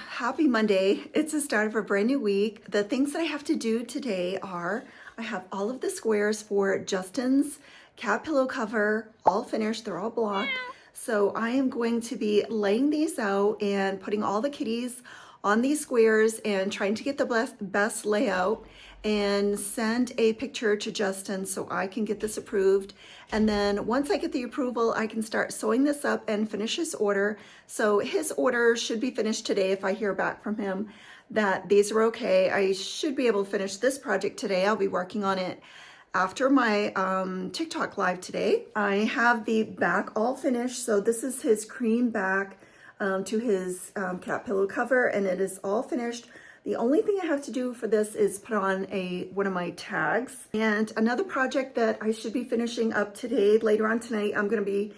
Happy Monday. It's the start of a brand new week. The things that I have to do today are I have all of the squares for Justin's cat pillow cover all finished. They're all blocked. So I am going to be laying these out and putting all the kitties on these squares and trying to get the best layout and send a picture to Justin so I can get this approved. And then once I get the approval, I can start sewing this up and finish his order. So his order should be finished today if I hear back from him that these are okay. I should be able to finish this project today. I'll be working on it after my TikTok live today. I have the back all finished. So this is his cream back to his cat pillow cover, and it is all finished. The only thing I have to do for this is put on one of my tags. And another project that I should be finishing up today, later on tonight, I'm going to be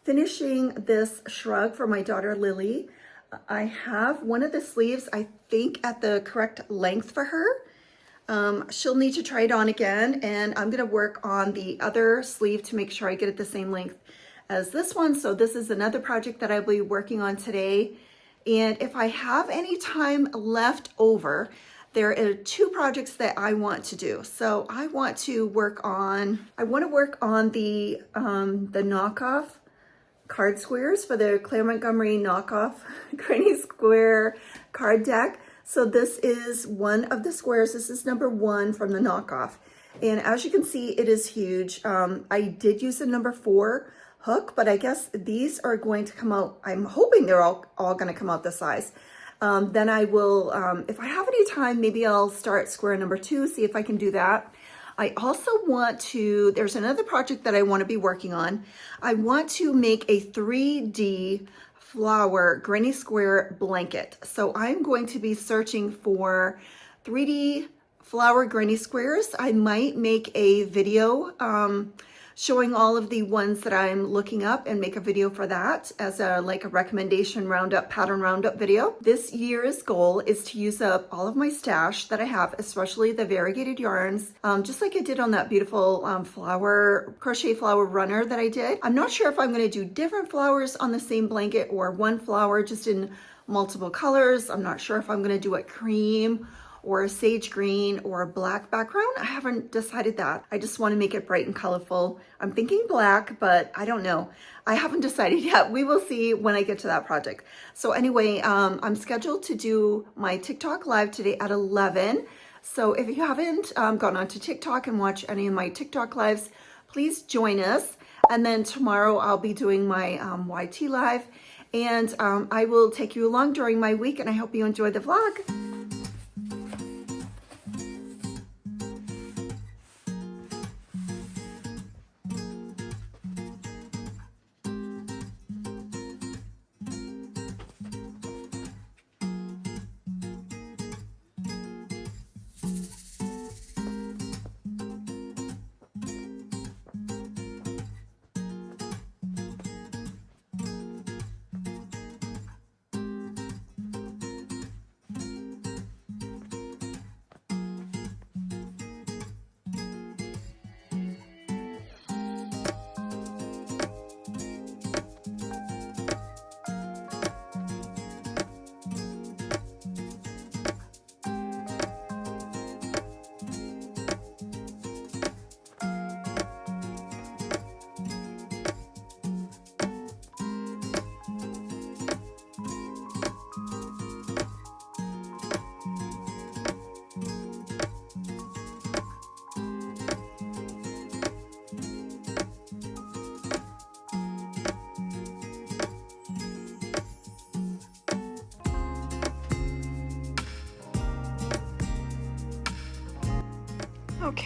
finishing this shrug for my daughter Lily. I have one of the sleeves, I think, at the correct length for her. She'll need to try it on again, and I'm going to work on the other sleeve to make sure I get it the same length as this one. So this is another project that I'll be working on today. And if I have any time left over, there are two projects that I want to do. So I want to work on the knockoff card squares for the Claire Montgomery knockoff Granny Square card deck. So this is one of the squares. This is number 1 from the knockoff. And as you can see, it is huge. I did use the number 4 hook, but I guess these are going to come out. I'm hoping they're all going to come out this size. Then I will, if I have any time, maybe I'll start square number 2, see if I can do that. I also want to, there's another project that I want to be working on. I want to make a 3D flower granny square blanket. So I'm going to be searching for 3D flower granny squares. I might make a video showing all of the ones that I'm looking up and make a video for that as a recommendation roundup, pattern roundup video. This year's goal is to use up all of my stash that I have, especially the variegated yarns, just like I did on that beautiful crochet flower runner that I did. I'm not sure if I'm going to do different flowers on the same blanket or one flower just in multiple colors. I'm not sure if I'm going to do a cream or a sage green or a black background. I haven't decided that. I just want to make it bright and colorful. I'm thinking black, but I don't know. I haven't decided yet. We will see when I get to that project. So anyway, I'm scheduled to do my TikTok live today at 11. So if you haven't gone onto TikTok and watched any of my TikTok lives, please join us. And then tomorrow I'll be doing my YT live, and I will take you along during my week, and I hope you enjoy the vlog.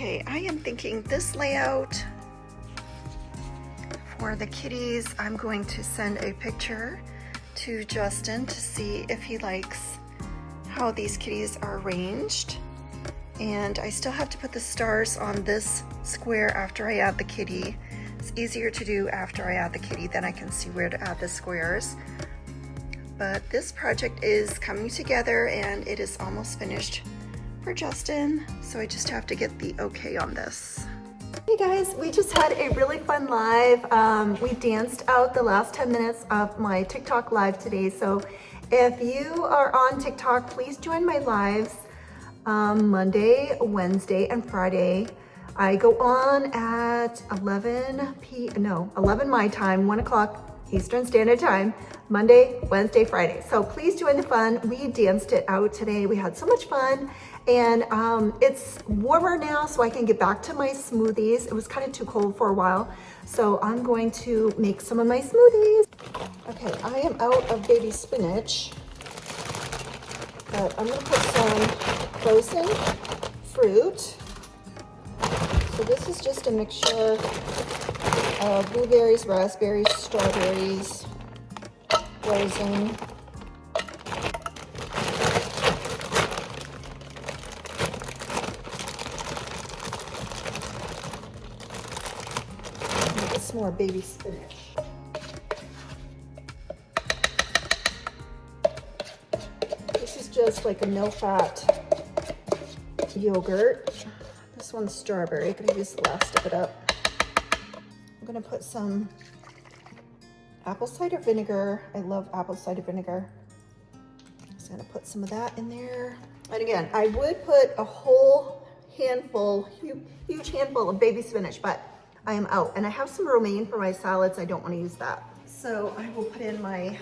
Okay, I am thinking this layout for the kitties, I'm going to send a picture to Justin to see if he likes how these kitties are arranged. And I still have to put the stars on this square after I add the kitty. It's easier to do after I add the kitty, then I can see where to add the squares. But this project is coming together and it is almost finished for Justin. So I just have to get the okay on this. Hey guys, we just had a really fun live. We danced out the last 10 minutes of my TikTok live today. So if you are on TikTok, please join my lives Monday, Wednesday, and Friday. I go on at 11 my time, 1 o'clock Eastern Standard Time, Monday, Wednesday, Friday. So please join the fun. We danced it out today. We had so much fun. And it's warmer now, so I can get back to my smoothies. It was kind of too cold for a while. So I'm going to make some of my smoothies. Okay, I am out of baby spinach, but I'm gonna put some frozen fruit. So this is just a mixture of blueberries, raspberries, strawberries, frozen. More baby spinach. This is just like a no-fat yogurt. This one's strawberry. I'm gonna use the last of it up. I'm gonna put some apple cider vinegar. I love apple cider vinegar. Just gonna put some of that in there. And again, I would put a whole handful, huge handful of baby spinach, but I am out, and I have some romaine for my salads. I don't want to use that. So I will put in my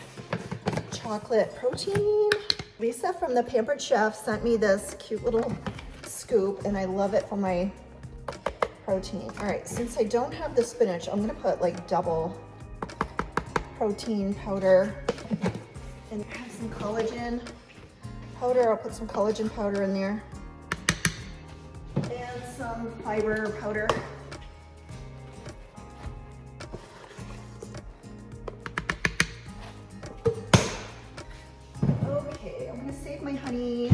chocolate protein. Lisa from the Pampered Chef sent me this cute little scoop, and I love it for my protein. All right, since I don't have the spinach, I'm gonna put like double protein powder. And I have some collagen powder. I'll put some collagen powder in there. And some fiber powder. My honey.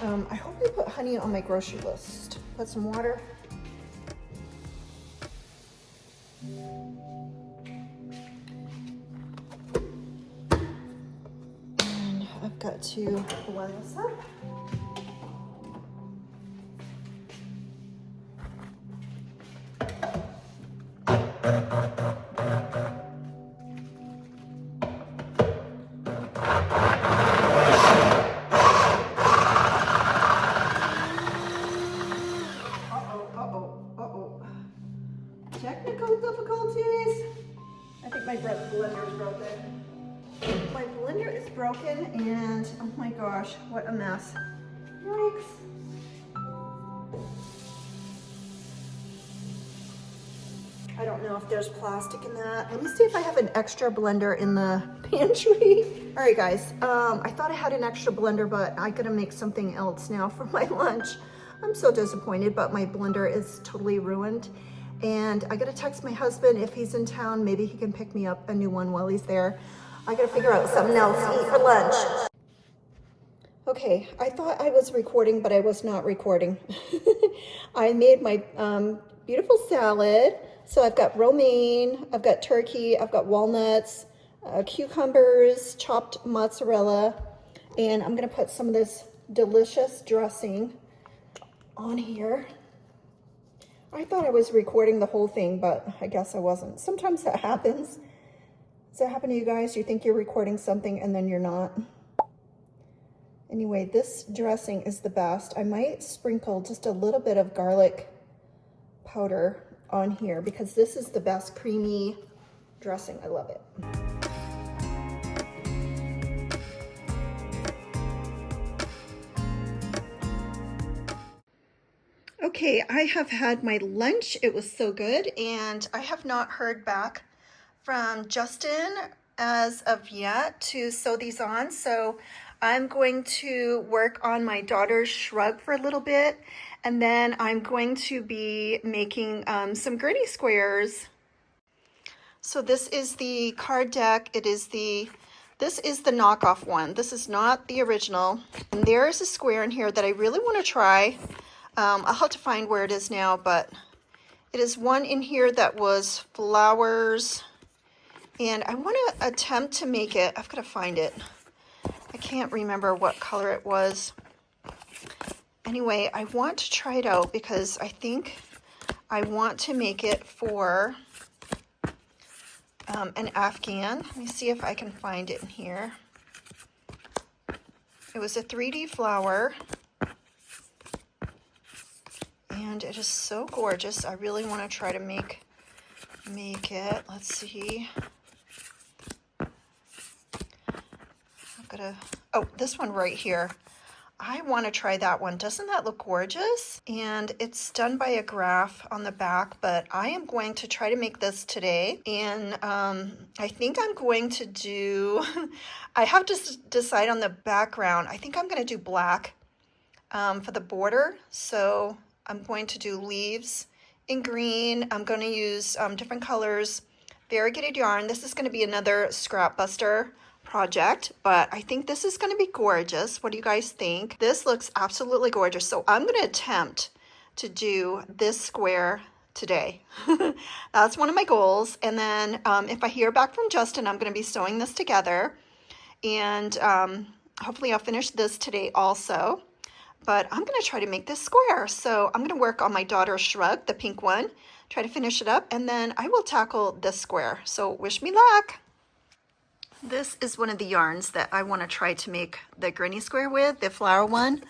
I hope I put honey on my grocery list. Put some water. And I've got to blend this up. Technical difficulties. I think my blender is broken. My blender is broken, and oh my gosh, what a mess. Yikes. I don't know if there's plastic in that. Let me see if I have an extra blender in the pantry. All right, guys, I thought I had an extra blender, but I gotta make something else now for my lunch. I'm so disappointed, but my blender is totally ruined. And I gotta text my husband if he's in town. Maybe he can pick me up a new one while he's there. I gotta figure out something else to eat for lunch. Okay, I thought I was recording, but I was not recording. I made my beautiful salad. So I've got romaine, I've got turkey, I've got walnuts, cucumbers, chopped mozzarella, and I'm gonna put some of this delicious dressing on here. I thought I was recording the whole thing, but I guess I wasn't. Sometimes that happens. Does that happen to you guys? You think you're recording something and then you're not? Anyway, this dressing is the best. I might sprinkle just a little bit of garlic powder on here because this is the best creamy dressing. I love it. Okay, I have had my lunch. It was so good, and I have not heard back from Justin as of yet to sew these on. So I'm going to work on my daughter's shrug for a little bit, And then I'm going to be making some granny squares. So this is the card deck. This is the knockoff one. This is not the original. And there is a square in here that I really want to try. I'll have to find where it is now, but it is one in here that was flowers. And I want to attempt to make it. I've got to find it. I can't remember what color it was. Anyway, I want to try it out because I think I want to make it for an Afghan. Let me see if I can find it in here. It was a 3D flower. And it is so gorgeous. I really want to try to make it. Let's see. Oh, this one right here. I want to try that one. Doesn't that look gorgeous? And it's done by a graph on the back, but I am going to try to make this today. And I think I'm going to do, I have to decide on the background. I think I'm going to do black for the border. So I'm going to do leaves in green. I'm going to use different colors, variegated yarn. This is going to be another scrap buster project, but I think this is going to be gorgeous. What do you guys think? This looks absolutely gorgeous. So I'm going to attempt to do this square today. That's one of my goals. And then if I hear back from Justin, I'm going to be sewing this together. And hopefully I'll finish this today also. But I'm going to try to make this square. So I'm going to work on my daughter's Shrug, the pink one, try to finish it up, and then I will tackle this square. So wish me luck. This is one of the yarns that I want to try to make the granny square with, the flower one.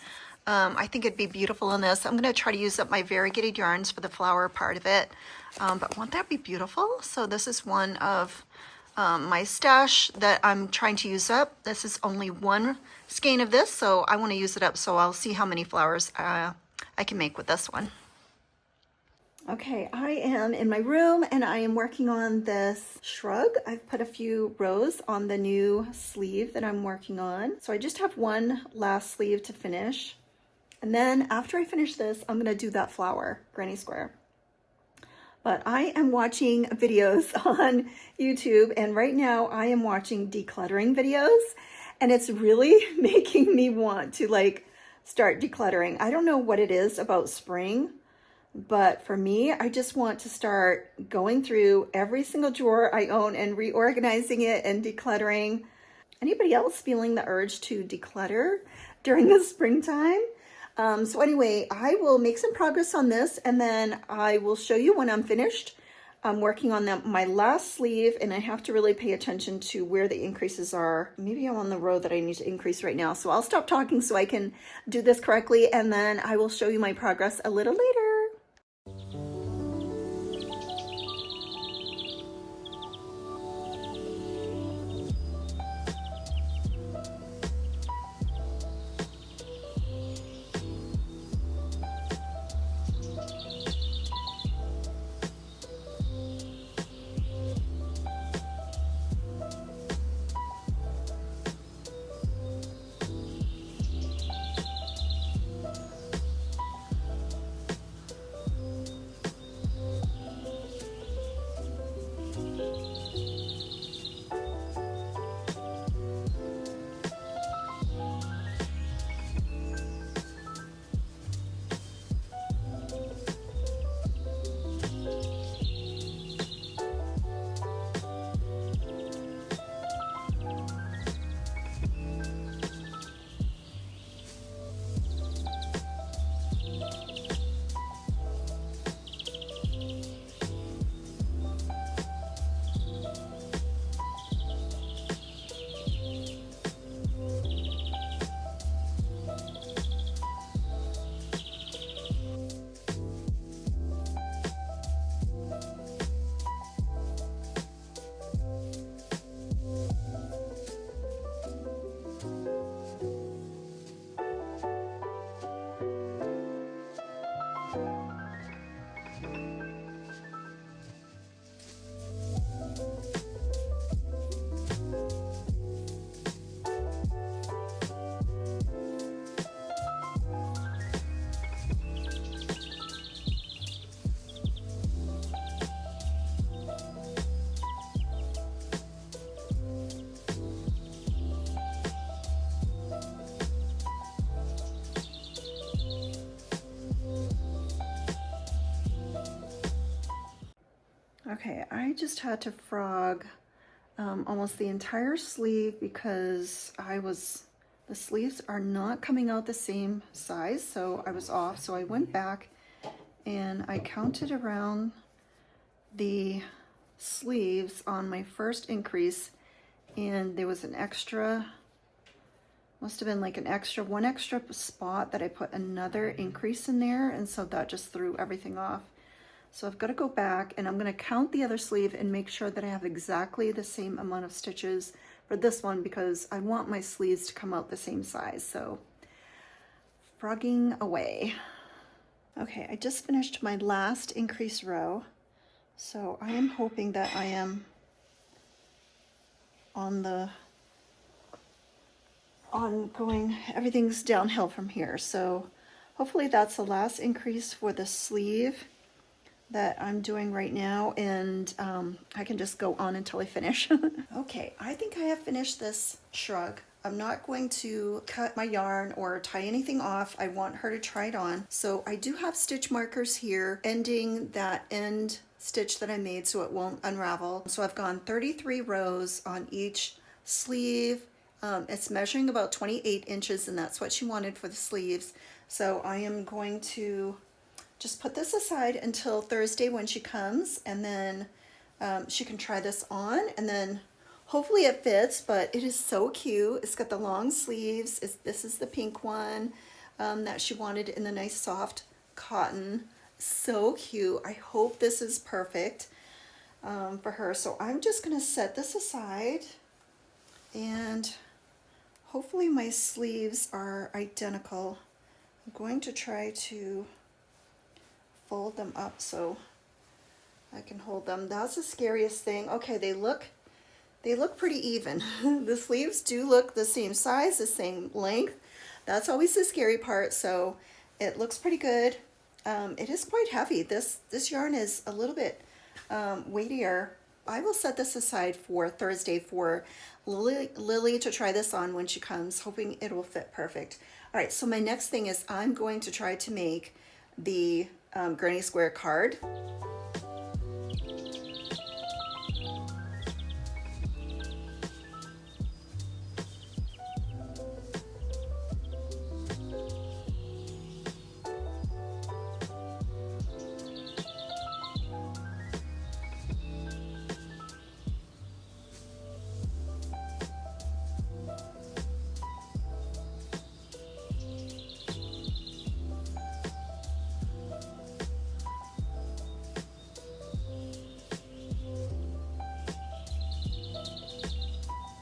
I think it'd be beautiful in this. I'm going to try to use up my variegated yarns for the flower part of it. But won't that be beautiful? So this is one of my stash that I'm trying to use up. This is only one skein of this, so I want to use it up. So I'll see how many flowers I can make with this one. Okay, I am in my room and I am working on this Shrug. I've put a few rows on the new sleeve that I'm working on. So I just have one last sleeve to finish. And then after I finish this, I'm gonna do that flower, granny square. But I am watching videos on YouTube, and right now I am watching decluttering videos, and it's really making me want to like start decluttering. I don't know what it is about spring, but for me, I just want to start going through every single drawer I own and reorganizing it and decluttering. Anybody else feeling the urge to declutter during the springtime? So anyway, I will make some progress on this, and then I will show you when I'm finished. I'm working on my last sleeve, and I have to really pay attention to where the increases are. Maybe I'm on the row that I need to increase right now. So I'll stop talking so I can do this correctly, and then I will show you my progress a little later. Okay, I just had to frog almost the entire sleeve because the sleeves are not coming out the same size, so I was off. So I went back and I counted around the sleeves on my first increase, and there was an extra, must have been like one extra spot that I put another increase in there, and so that just threw everything off. So I've got to go back and I'm going to count the other sleeve and make sure that I have exactly the same amount of stitches for this one, because I want my sleeves to come out the same size. So frogging away. Okay, I just finished my last increase row. So I am hoping that I am everything's downhill from here. So hopefully that's the last increase for the sleeve that I'm doing right now, and I can just go on until I finish. Okay, I think I have finished this shrug. I'm not going to cut my yarn or tie anything off. I want her to try it on. So I do have stitch markers here ending that end stitch that I made so it won't unravel. So I've gone 33 rows on each sleeve. It's measuring about 28 inches, and that's what she wanted for the sleeves. So I am going to just put this aside until Thursday when she comes, and then she can try this on, and then hopefully it fits. But it is so cute. It's got the long sleeves. This is the pink one that she wanted in the nice soft cotton. So cute. I hope this is perfect for her. So I'm just gonna set this aside, and hopefully my sleeves are identical. I'm going to try to fold them up so I can hold them. That's the scariest thing. Okay, they look pretty even. The sleeves do look the same size, the same length. That's always the scary part. So it looks pretty good. It is quite heavy. This yarn is a little bit weightier. I will set this aside for Thursday for Lily to try this on when she comes, hoping it will fit perfect. All right, so my next thing is I'm going to try to make the granny square card.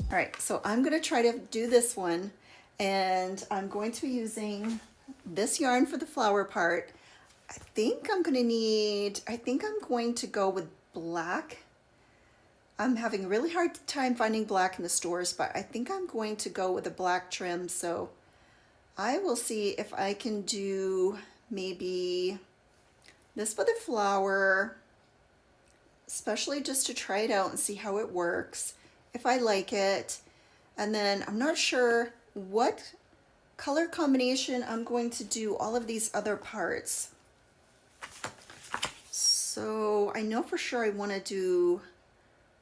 All right, so I'm going to try to do this one, and I'm going to be using this yarn for the flower part. I think I'm going to go with black. I'm having a really hard time finding black in the stores, but I think I'm going to go with a black trim. So I will see if I can do maybe this for the flower, especially just to try it out and see how it works, if I like it. And then I'm not sure what color combination I'm going to do all of these other parts. So I know for sure I want to do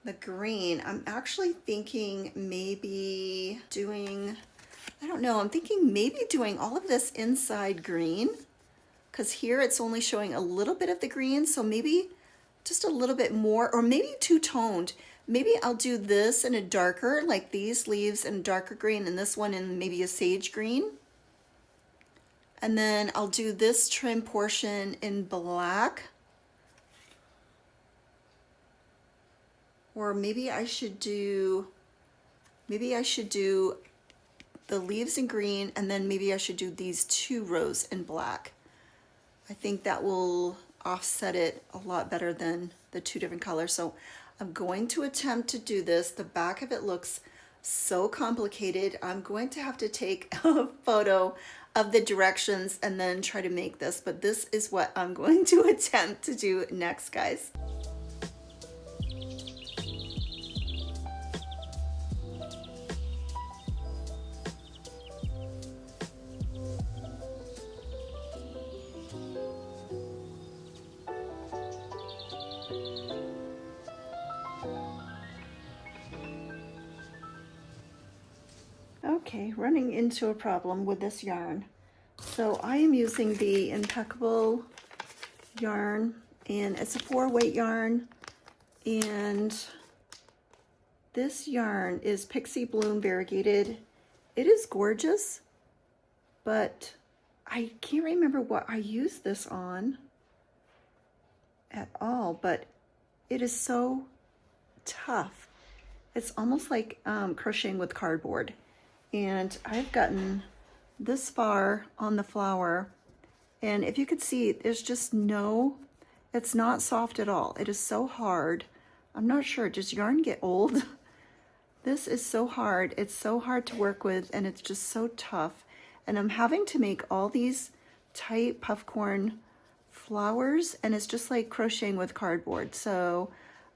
the green. I'm actually thinking maybe doing, I don't know, I'm thinking maybe doing all of this inside green, because here it's only showing a little bit of the green, so maybe just a little bit more, or maybe two-toned. Maybe I'll do this in a darker, like these leaves in darker green, and this one in maybe a sage green. And then I'll do this trim portion in black. Or maybe I should do the leaves in green, and then maybe I should do these 2 rows in black. I think that will offset it a lot better than the 2 different colors. So I'm going to attempt to do this. The back of it looks so complicated. I'm going to have to take a photo of the directions and then try to make this, but this is what I'm going to attempt to do next, guys. Okay, running into a problem with this yarn. So I am using the Impeccable yarn, and it's a 4-weight yarn, and this yarn is Pixie Bloom variegated. It is gorgeous, but I can't remember what I used this on at all, but it is so tough. It's almost like crocheting with cardboard. And I've gotten this far on the flower, and if you could see, there's just no, it's not soft at all. It is so hard. I'm not sure, does yarn get old? This is so hard. It's so hard to work with, and it's just so tough. And I'm having to make all these tight puffcorn flowers, and it's just like crocheting with cardboard. So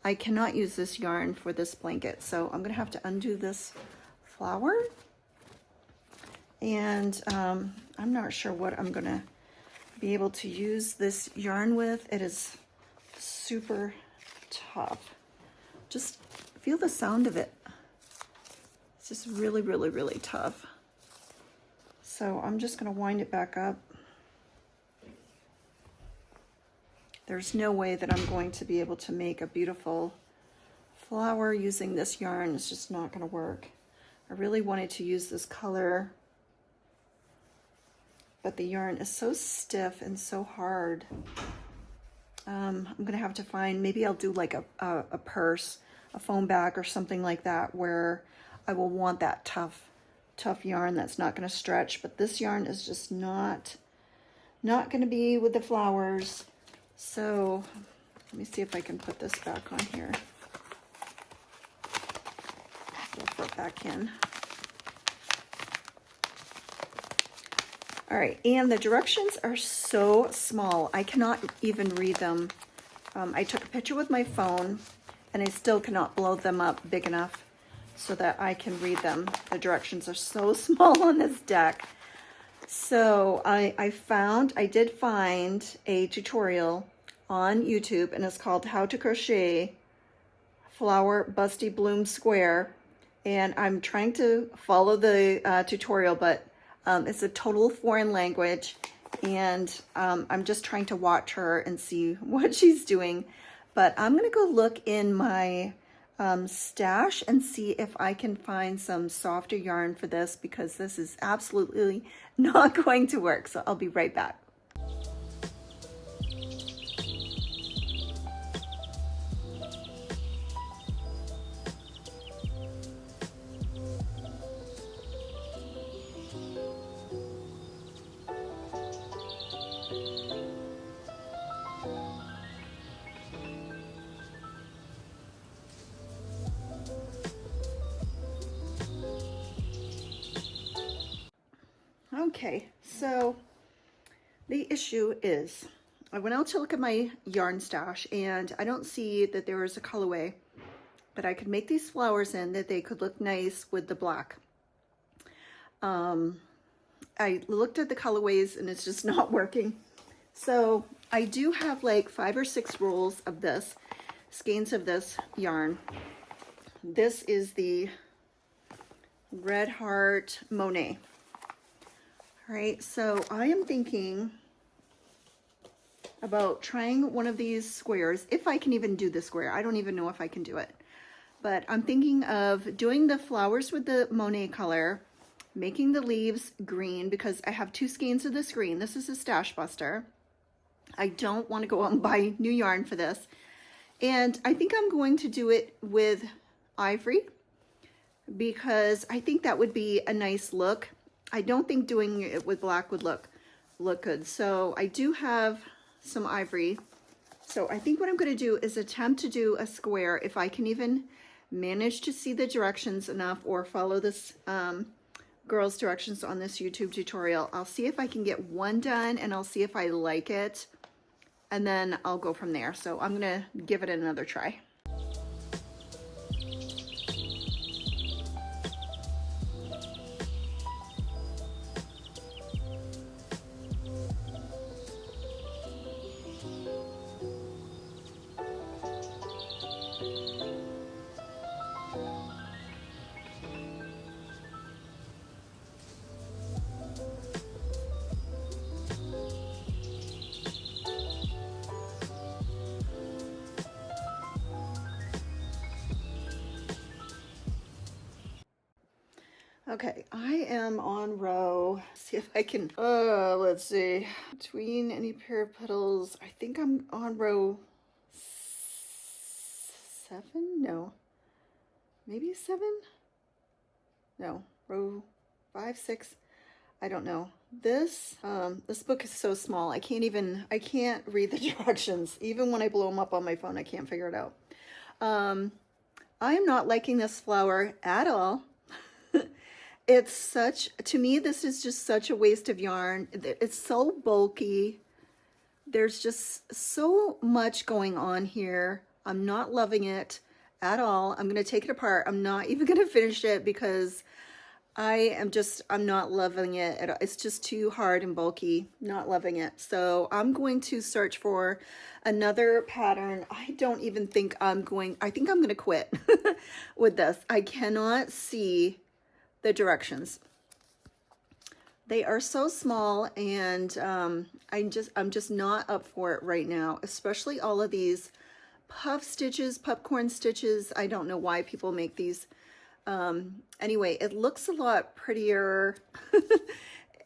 I cannot use this yarn for this blanket. So I'm gonna have to undo this flower. And I'm not sure what I'm gonna be able to use this yarn with. It is super tough. Just feel the sound of it. It's just really, really, really tough. So I'm just gonna wind it back up. There's no way that I'm going to be able to make a beautiful flower using this yarn. It's just not gonna work. I really wanted to use this color, but the yarn is so stiff and so hard. I'm gonna have to find, maybe I'll do like a purse, a foam bag or something like that, where I will want that tough yarn that's not gonna stretch. But this yarn is just not gonna be with the flowers. So let me see if I can put this back on here. Throw it back in. All right, and the directions are so small. I cannot even read them. I took a picture with my phone, and I still cannot blow them up big enough so that I can read them. The directions are so small on this deck. So I did find a tutorial on YouTube, and it's called How to Crochet Flower Busty Bloom Square. And I'm trying to follow the tutorial, but it's a total foreign language, and I'm just trying to watch her and see what she's doing. But I'm gonna go look in my stash and see if I can find some softer yarn for this, because this is absolutely not going to work. So I'll be right back. Okay, so the issue is I went out to look at my yarn stash, and I don't see that there is a colorway that I could make these flowers in that they could look nice with the black. I looked at the colorways and it's just not working. So I do have like 5 or 6 rolls of this, skeins of this yarn. This is the Red Heart Monet. All right, so I am thinking about trying one of these squares, if I can even do the square. I don't even know if I can do it. But I'm thinking of doing the flowers with the Monet color, making the leaves green, because I have 2 skeins of this green. This is a stash buster. I don't want to go out and buy new yarn for this. And I think I'm going to do it with ivory, because I think that would be a nice look. I don't think doing it with black would look good. So I do have some ivory. So I think what I'm going to do is attempt to do a square, if I can even manage to see the directions enough or follow this girl's directions on this YouTube tutorial. I'll see if I can get one done, and I'll see if I like it, and then I'll go from there. So I'm going to give it another try. Okay, I am on row. See if I can, let's see. Between any pair of petals, I think I'm on row 7? No. Maybe 7? No. Row 5, 6? I don't know. This book is so small. I can't read the directions. Even when I blow them up on my phone, I can't figure it out. I am not liking this flower at all. To me, this is just such a waste of yarn. It's so bulky. There's just so much going on here. I'm not loving it at all. I'm going to take it apart. I'm not even going to finish it because I'm not loving it at all. It's just too hard and bulky. Not loving it. So I'm going to search for another pattern. I think I'm going to quit with this. I cannot see the directions. They are so small, and I'm just not up for it right now, especially all of these puff stitches, popcorn stitches. I don't know why people make these. Anyway, it looks a lot prettier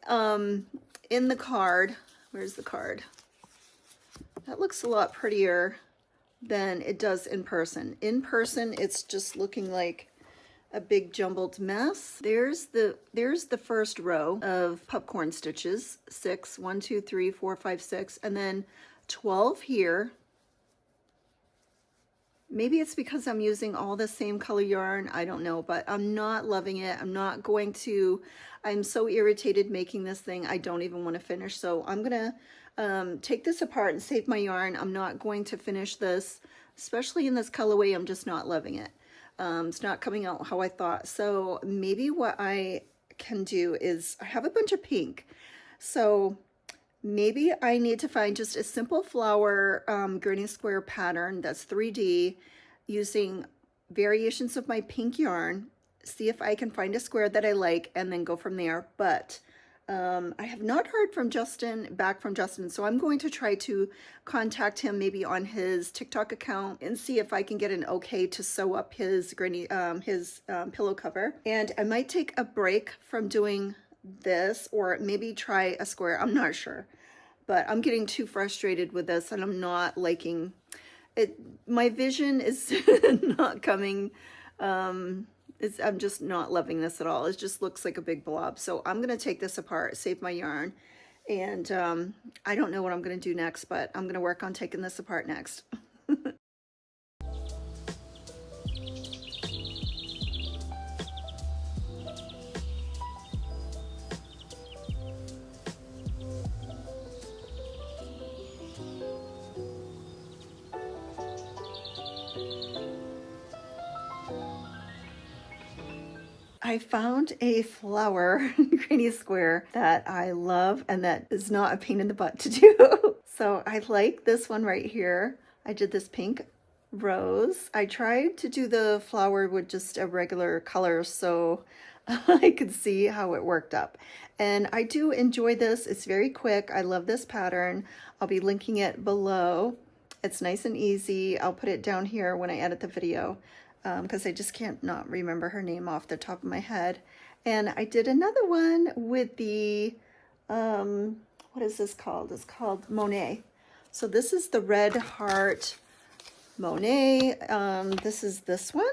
in the card. Where's the card? That looks a lot prettier than it does in person. In person, it's just looking like a big jumbled mess. There's the first row of popcorn stitches. 6, 1, 2, 3, 4, 5, 6, and then 12 here. Maybe it's because I'm using all the same color yarn. I don't know, but I'm not loving it. I'm so irritated making this thing. I don't even want to finish. So I'm gonna take this apart and save my yarn. I'm not going to finish this, especially in this colorway. I'm just not loving it. It's not coming out how I thought. So maybe what I can do is, I have a bunch of pink. So maybe I need to find just a simple flower granny square pattern that's 3D using variations of my pink yarn. See if I can find a square that I like and then go from there. But I have not heard back from Justin, so I'm going to try to contact him maybe on his TikTok account and see if I can get an okay to sew up his pillow cover. And I might take a break from doing this, or maybe try a square. I'm not sure, but I'm getting too frustrated with this, and I'm not liking it. My vision is not coming. I'm just not loving this at all. It just looks like a big blob. So I'm going to take this apart, save my yarn, and I don't know what I'm going to do next, but I'm going to work on taking this apart next. I found a flower granny square that I love and that is not a pain in the butt to do. So I like this one right here. I did this pink rose. I tried to do the flower with just a regular color so I could see how it worked up. And I do enjoy this. It's very quick. I love this pattern. I'll be linking it below. It's nice and easy. I'll put it down here when I edit the video, because I just can't not remember her name off the top of my head. And I did another one with the, what is this called? It's called Monet. So this is the red heart Monet. This is this one.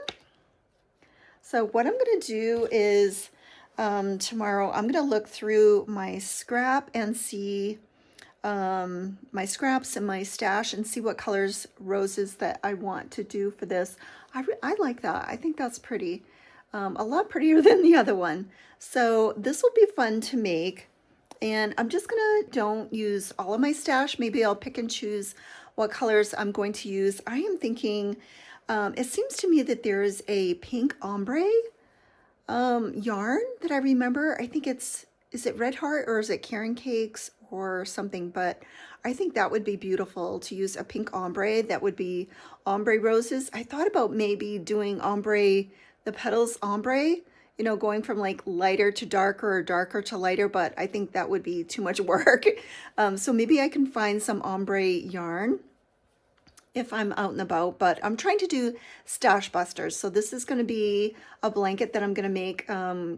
So what I'm going to do is tomorrow I'm going to look through my scrap and see my scraps and my stash and see what colors roses that I want to do for this. I like that. I think that's pretty, a lot prettier than the other one. So this will be fun to make, and I'm just gonna don't use all of my stash. Maybe I'll pick and choose what colors I'm going to use. I am thinking, it seems to me that there is a pink ombre yarn that I remember. I think is it Red Heart or is it Karen Cakes or something? But I think that would be beautiful to use a pink ombre. That would be ombre roses. I thought about maybe doing ombre, the petals ombre, you know, going from like lighter to darker or darker to lighter, but I think that would be too much work. So maybe I can find some ombre yarn if I'm out and about, but I'm trying to do stash busters. So this is going to be a blanket that I'm going to make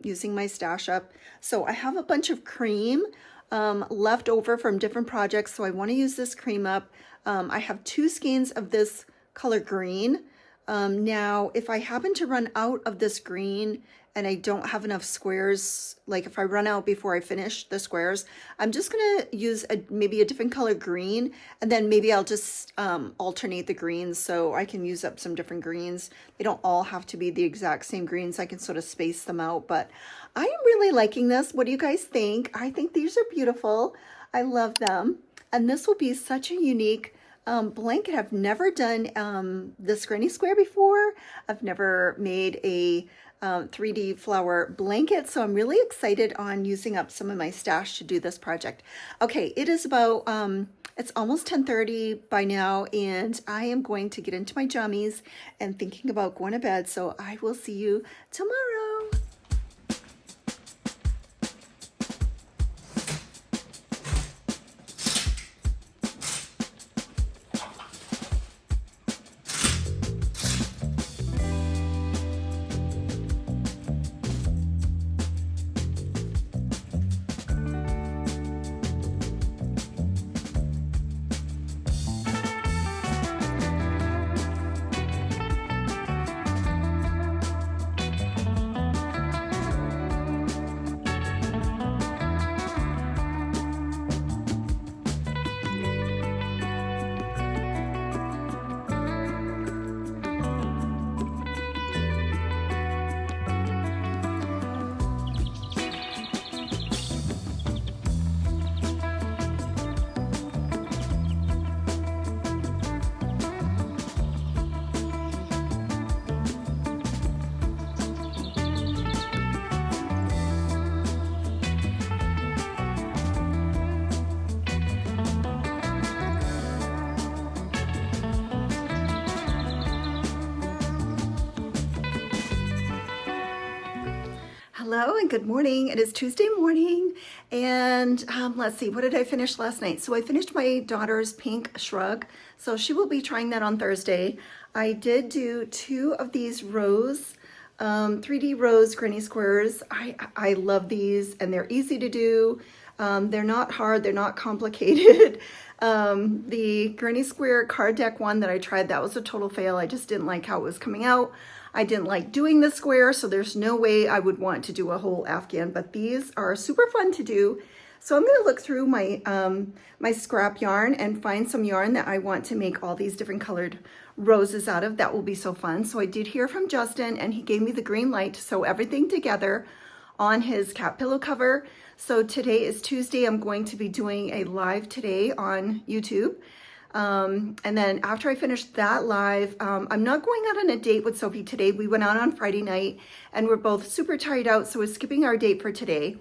using my stash up. So I have a bunch of cream left over from different projects. So I want to use this cream up. I have 2 skeins of this color green. Now, if I happen to run out of this green and I don't have enough squares, like if I run out before I finish the squares, I'm just gonna use maybe a different color green, and then maybe I'll just alternate the greens so I can use up some different greens. They don't all have to be the exact same greens. I can sort of space them out, but I am really liking this. What do you guys think? I think these are beautiful. I love them. And this will be such a unique blanket. I've never done this granny square before. I've never made a 3D flower blanket, so I'm really excited on using up some of my stash to do this project. Okay, it is about it's almost 10:30 by now, and I am going to get into my jammies and thinking about going to bed, so I will see you tomorrow. Hello and good morning. It is Tuesday morning, and let's see, what did I finish last night? So I finished my daughter's pink shrug, so she will be trying that on Thursday. I did do 2 of these rose, 3D rose granny squares. I love these, and they're easy to do. They're not hard, they're not complicated. The granny square card deck one that I tried, that was a total fail. I just didn't like how it was coming out. I didn't like doing the square, so there's no way I would want to do a whole Afghan, but these are super fun to do. So I'm gonna look through my, my scrap yarn and find some yarn that I want to make all these different colored roses out of. That will be so fun. So I did hear from Justin, and he gave me the green light to sew everything together on his cat pillow cover. So today is Tuesday. I'm going to be doing a live today on YouTube. And then after I finish that live, I'm not going out on a date with Sophie today. We went out on Friday night and we're both super tired out, so we're skipping our date for today.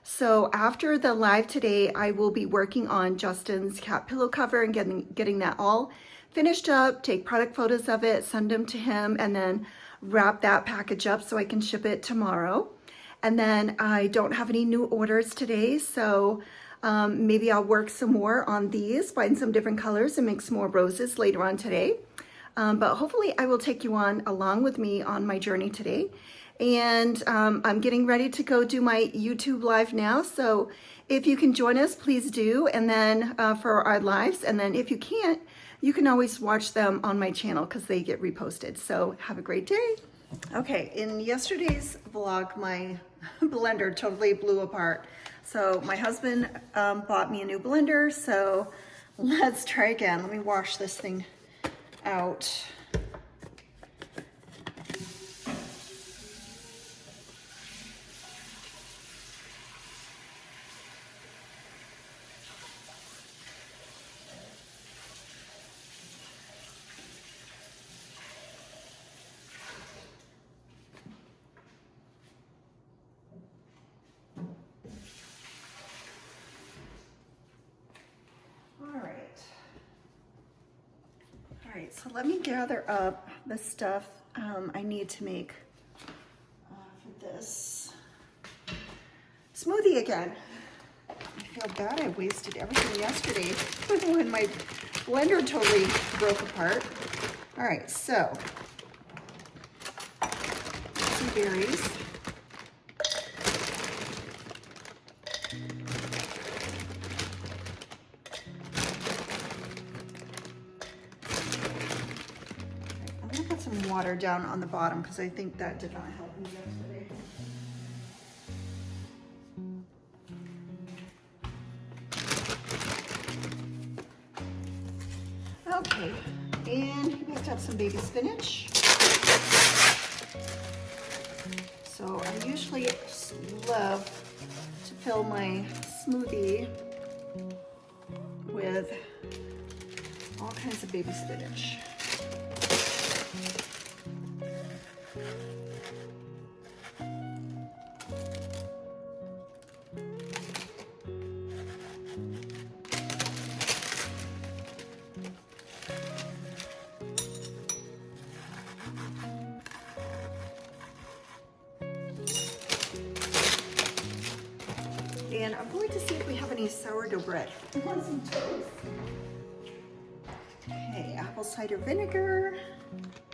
So after the live today, I will be working on Justin's cat pillow cover and getting that all finished up, take product photos of it, send them to him, and then wrap that package up so I can ship it tomorrow. And then I don't have any new orders today, so maybe I'll work some more on these, find some different colors and make some more roses later on today. But hopefully I will take you on along with me on my journey today. And I'm getting ready to go do my YouTube live now. So if you can join us, please do. And then for our lives. And then if you can't, you can always watch them on my channel because they get reposted. So have a great day. Okay, in yesterday's vlog, my blender totally blew apart. So my husband bought me a new blender, so let's try again. Let me wash this thing out. So let me gather up the stuff I need to make for this smoothie again. I feel bad I wasted everything yesterday when my blender totally broke apart. All right, so some berries. I'm gonna put some water down on the bottom because I think that did not help me yesterday. Okay, and we have to have some baby spinach. So I usually love to fill my smoothie with all kinds of baby spinach. And I'm going to see if we have any sourdough bread. I want some toast. Okay, apple cider vinegar. I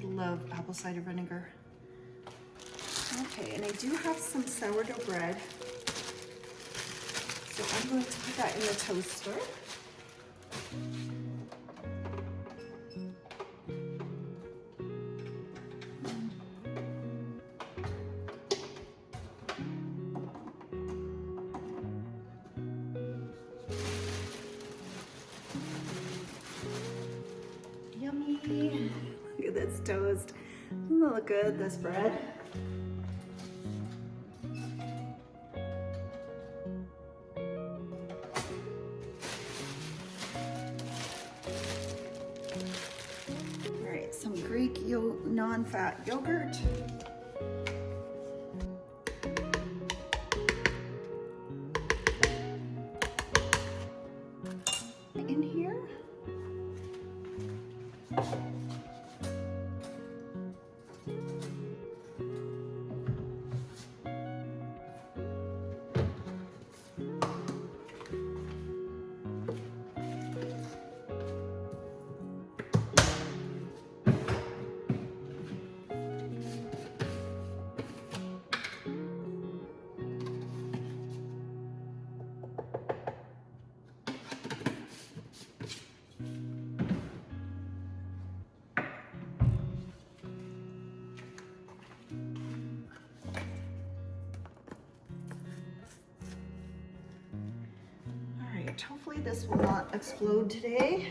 love apple cider vinegar. Okay, and I do have some sourdough bread. So I'm going to put that in the toaster. Yummy. Look at this toast. Doesn't that look good, this bread? All right, some Greek non-fat yogurt. In here. Hopefully this will not explode today.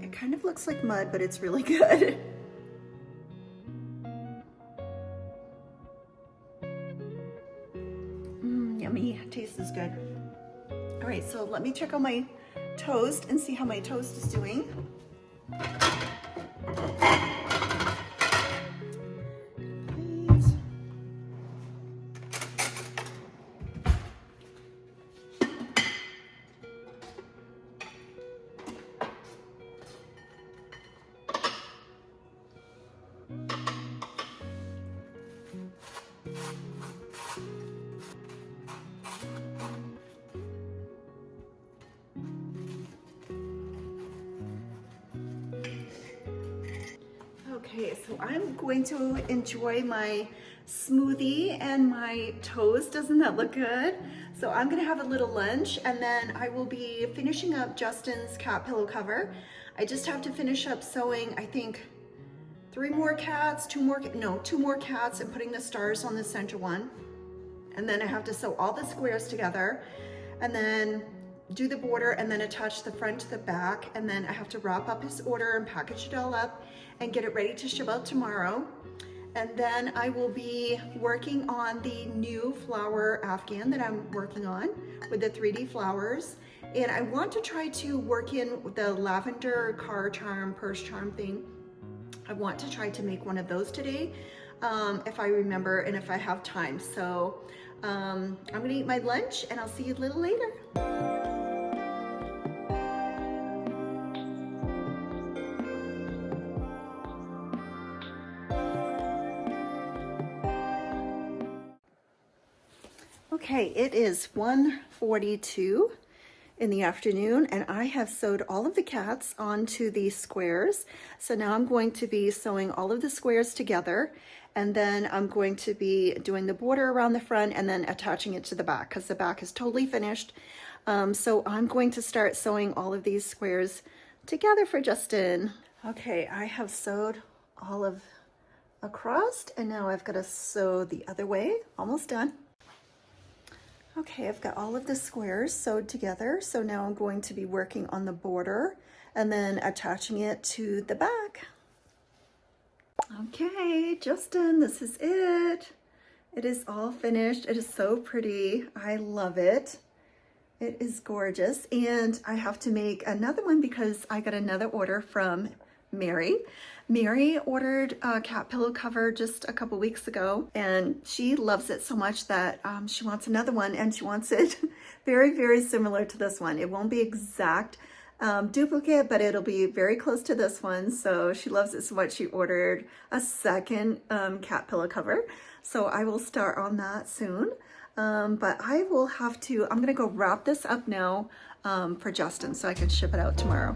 It kind of looks like mud, but it's really good. Yummy, taste is good. All right, so let me check on my toast and see how my toast is doing. Okay, so I'm going to enjoy my smoothie and my toast. Doesn't that look good? So I'm gonna have a little lunch and then I will be finishing up Justin's cat pillow cover. I just have to finish up sewing, I think, two more cats and putting the stars on the center one. And then I have to sew all the squares together and then do the border and then attach the front to the back. And then I have to wrap up his order and package it all up and get it ready to ship out tomorrow. And then I will be working on the new flower afghan that I'm working on with the 3D flowers. And I want to try to work in the lavender car charm, purse charm thing. I want to try to make one of those today, if I remember and if I have time. So I'm gonna eat my lunch and I'll see you a little later. Okay, it is 1:42 in the afternoon and I have sewed all of the cats onto these squares. So now I'm going to be sewing all of the squares together, and then I'm going to be doing the border around the front and then attaching it to the back because the back is totally finished. So I'm going to start sewing all of these squares together for Justin. Okay, I have sewed all of across and now I've got to sew the other way. Almost done. Okay, I've got all of the squares sewed together, so now I'm going to be working on the border and then attaching it to the back. Okay, Justin, this is it. It is all finished. It is so pretty. I love it. It is gorgeous, and I have to make another one because I got another order from Mary. Mary ordered a cat pillow cover just a couple weeks ago, and she loves it so much that she wants another one, and she wants it very, very similar to this one. It won't be exact duplicate, but it'll be very close to this one. So she loves it so much she ordered a second cat pillow cover. So I will start on that soon. But I will have to, I'm gonna go wrap this up now for Justin so I can ship it out tomorrow.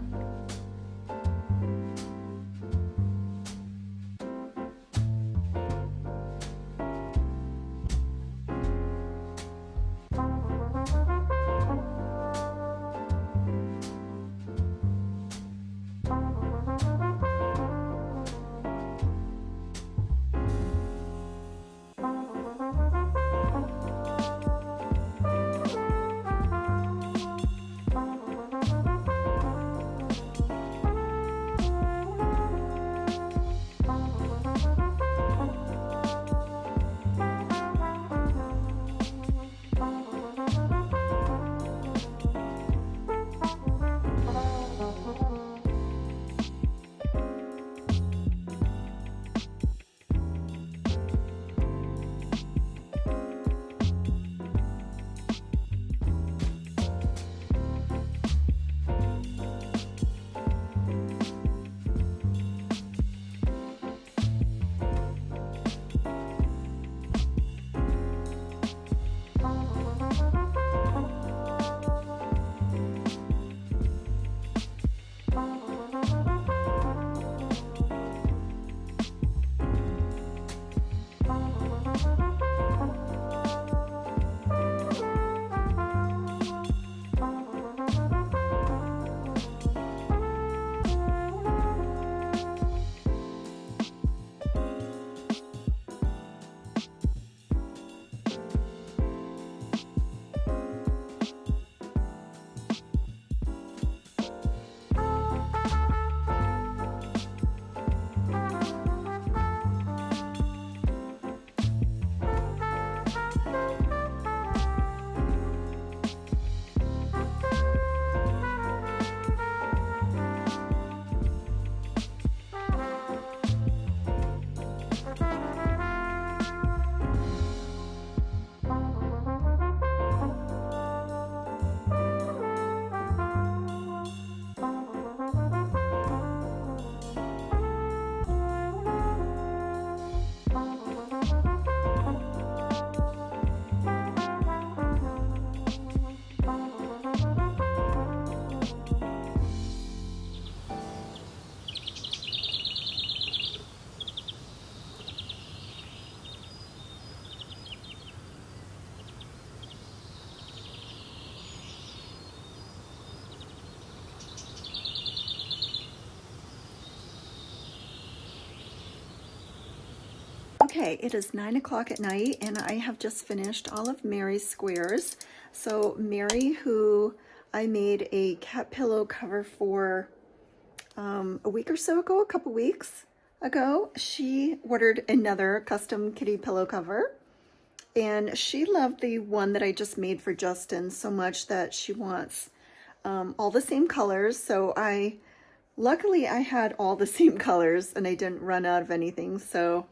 Okay, it is 9 o'clock at night and I have just finished all of Mary's squares. So Mary, who I made a cat pillow cover for a week or so ago, a couple weeks, ago, she ordered another custom kitty pillow cover, and she loved the one that I just made for Justin so much that she wants all the same colors. So luckily I had all the same colors and I didn't run out of anything. So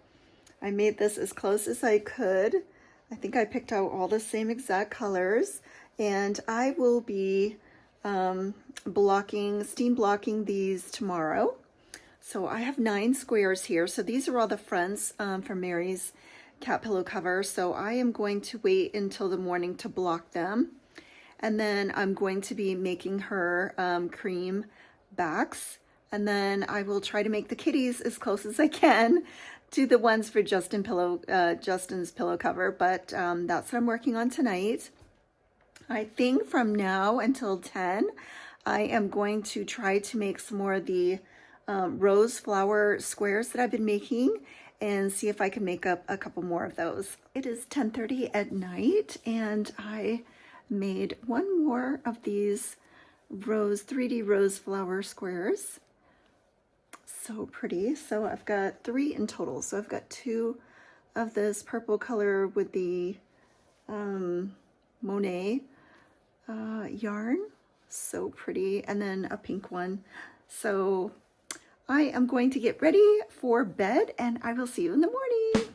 I made this as close as I could. I think I picked out all the same exact colors, and I will be steam blocking these tomorrow. So I have 9 squares here. So these are all the fronts for Mary's cat pillow cover. So I am going to wait until the morning to block them. And then I'm going to be making her cream backs. And then I will try to make the kitties as close as I can to the ones for Justin's pillow cover. But that's what I'm working on tonight. I think from now until 10, I am going to try to make some more of the rose flower squares that I've been making and see if I can make up a couple more of those. It is 10:30 at night, and I made one more of these 3D rose flower squares. So pretty. So I've got 3 in total. So I've got 2 of this purple color with the Monet yarn. So pretty. And then a pink one. So I am going to get ready for bed, and I will see you in the morning.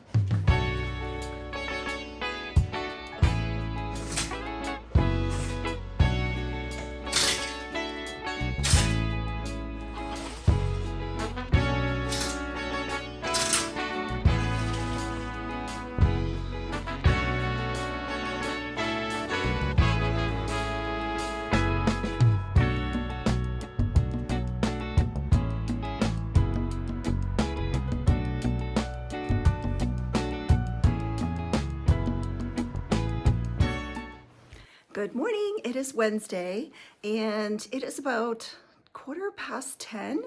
Good morning. It is Wednesday, and it is about 10:15,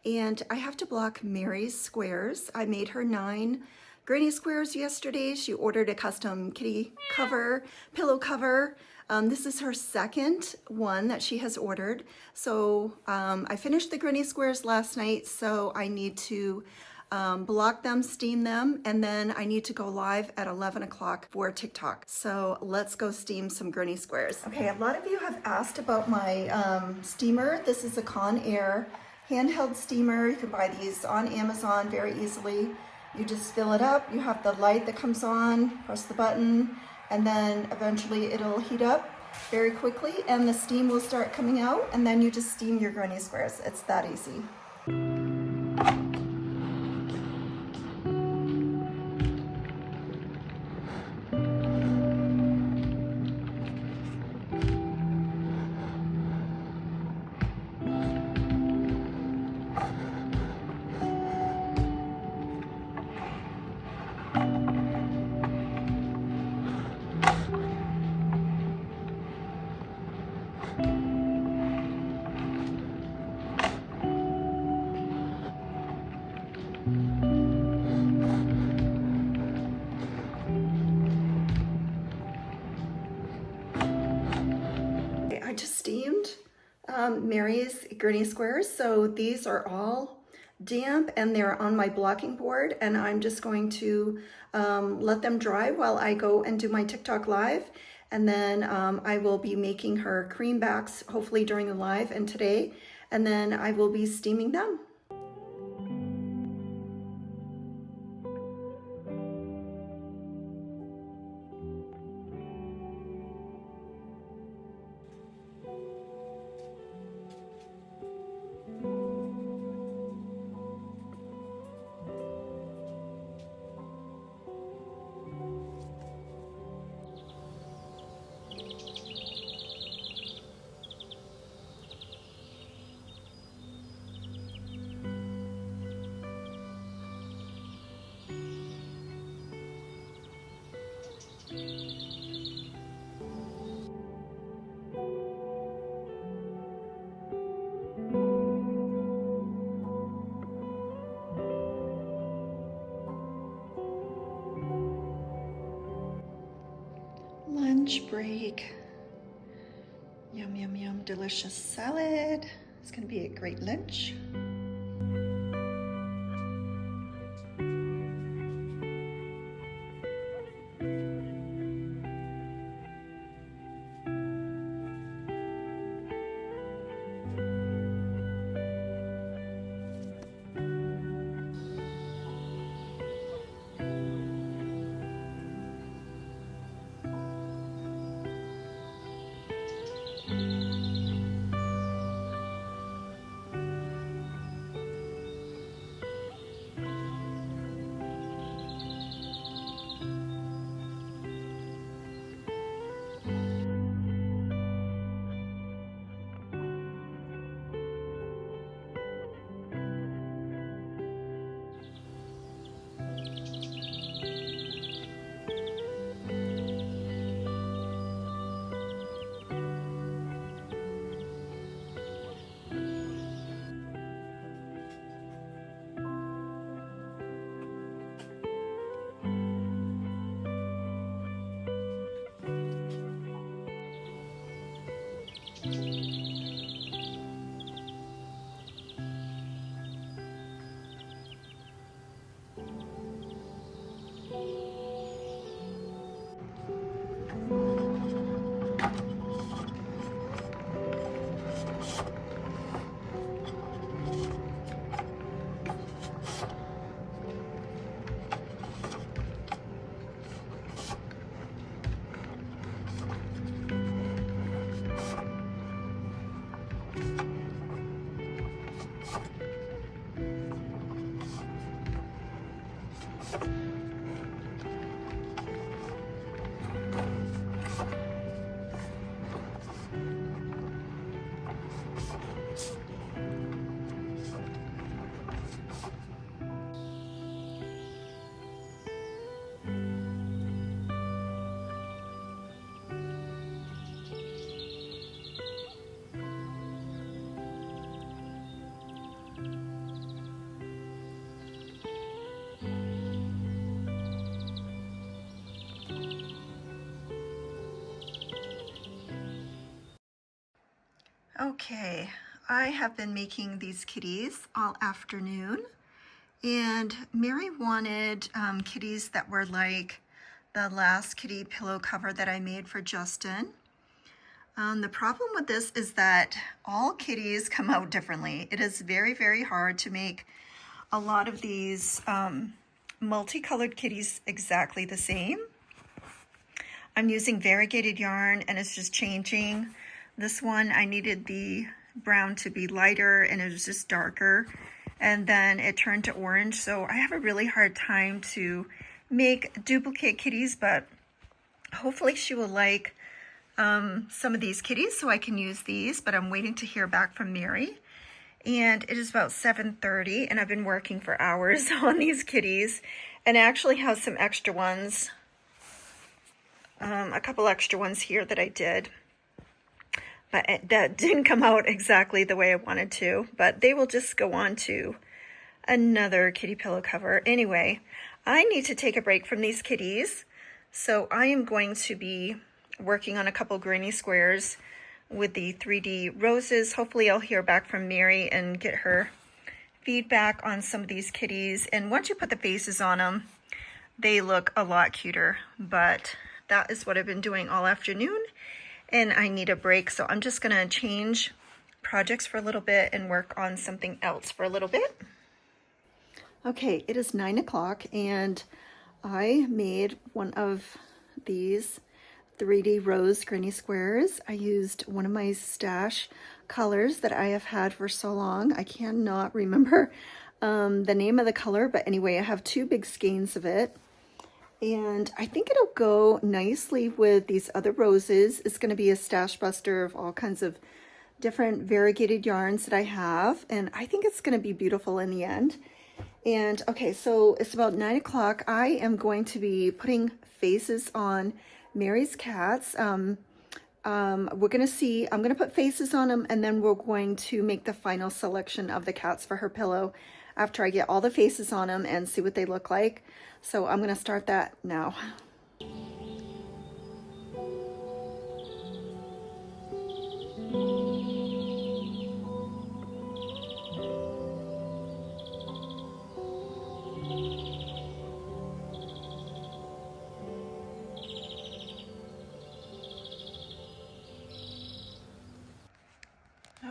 and I have to block Mary's squares. I made her 9 granny squares yesterday. She ordered a custom kitty pillow cover. This is her second one that she has ordered. So I finished the granny squares last night, so I need to block them, steam them, and then I need to go live at 11 o'clock for TikTok. So let's go steam some granny squares. Okay, a lot of you have asked about my steamer. This is a Conair handheld steamer. You can buy these on Amazon very easily. You just fill it up. You have the light that comes on, press the button, and then eventually it'll heat up very quickly and the steam will start coming out, and then you just steam your granny squares. It's that easy. I just steamed Mary's granny squares, so these are all damp and they're on my blocking board, and I'm just going to let them dry while I go and do my TikTok live, and then I will be making her cream backs hopefully during the live and today, and then I will be steaming them. Lunch break. Yum, yum, yum, delicious salad. It's gonna be a great lunch. Okay, I have been making these kitties all afternoon, and Mary wanted kitties that were like the last kitty pillow cover that I made for Justin. The problem with this is that all kitties come out differently. It is very, very hard to make a lot of these multicolored kitties exactly the same. I'm using variegated yarn and it's just changing. This one, I needed the brown to be lighter and it was just darker. And then it turned to orange. So I have a really hard time to make duplicate kitties, but hopefully she will like some of these kitties so I can use these, but I'm waiting to hear back from Mary. And it is about 7:30 and I've been working for hours on these kitties, and I actually have some extra ones, a couple extra ones here that I did, but that didn't come out exactly the way I wanted to, but they will just go on to another kitty pillow cover. Anyway, I need to take a break from these kitties, so I am going to be working on a couple granny squares with the 3D roses. Hopefully I'll hear back from Mary and get her feedback on some of these kitties. And once you put the faces on them, they look a lot cuter. But that is what I've been doing all afternoon, and I need a break. So I'm just gonna change projects for a little bit and work on something else for a little bit. Okay, it is 9 o'clock and I made one of these 3D rose granny squares. I used one of my stash colors that I have had for so long. I cannot remember the name of the color, but anyway, I have two big skeins of it. And I think it'll go nicely with these other roses. It's going to be a stash buster of all kinds of different variegated yarns that I have. And I think it's going to be beautiful in the end. And okay, so it's about 9 o'clock. I am going to be putting faces on Mary's cats. We're gonna see, I'm gonna put faces on them, and then we're going to make the final selection of the cats for her pillow after I get all the faces on them and see what they look like. So I'm gonna start that now.